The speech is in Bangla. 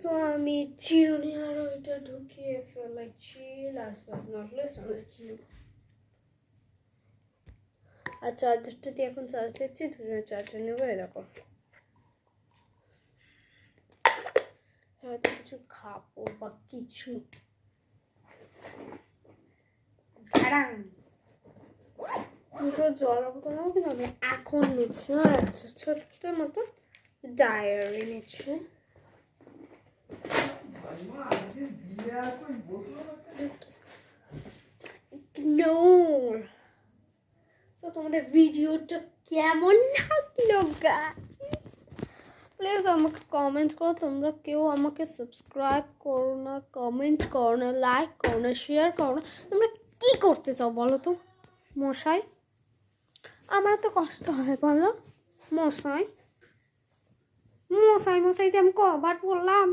সো আমি চিরুনি আর ওইটা ঢুকিয়ে ফেলেছি, লাস্ট বাট নট লিস্ট আর চার্জারটা দিয়ে এখন চার্জ দিচ্ছি, দুজনের চার্জার নেবো। এরকম হয়তো কিছু খাবো বা কিছু দুটো জল বোতল নেবো, কিন্তু আমি এখন নিচ্ছি না, একটা ছোট্ট মতো ডায়েরি নিচ্ছি। সো তোমাদের ভিডিওটা কেমন লাগলো গাইস? প্লিজ আমাকে কমেন্ট করো। তোমরা কেউ আমাকে সাবস্ক্রাইব করো না, কমেন্ট করো না, লাইক করো না, শেয়ার করো না। তোমরা কি করতে চাও বলো তো মশাই? আমার তো কষ্ট হয় বলো মশাই। মশাই মশাই যে আমি কবার বললাম।